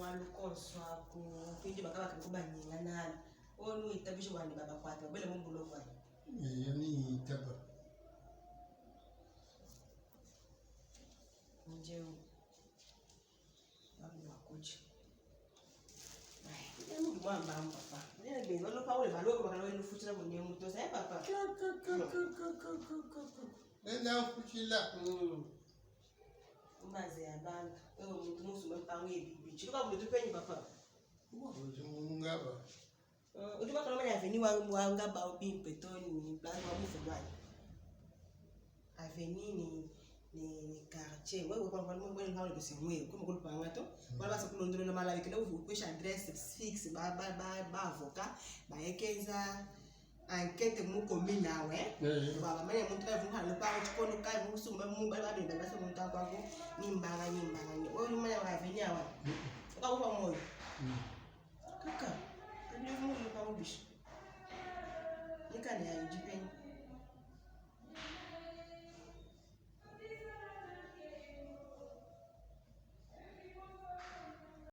malukoso akupindi bakaba kuba nyinga nalo onu itabisho bani baba kwathe babele mumbulo kwa yani itaba nje babu wakuja ai ndio mwamba papa nene bendo lo paule baloko bakalo elufutira kunye muto sai papa nenda kuchila umaze abantu umuntu musume mpango yebibi chiluka kuletu penyi papa uzi mungaba uliba kana manya aveni wa ngaba ubimpetoni plan wa mufumani aveni ni quartier wewe kwa mwe ngalo kusimwe kuma kulupanga to wala basa kulondolola malawi kile ukwesha address fixe ba avocat ba yekeza enquête mu commune nawe baba manye muntu avuka lo pa chikono kai musumba mu baba benda basa muntu akwako nimbanga wewe manya wa aveni awa kwa moyo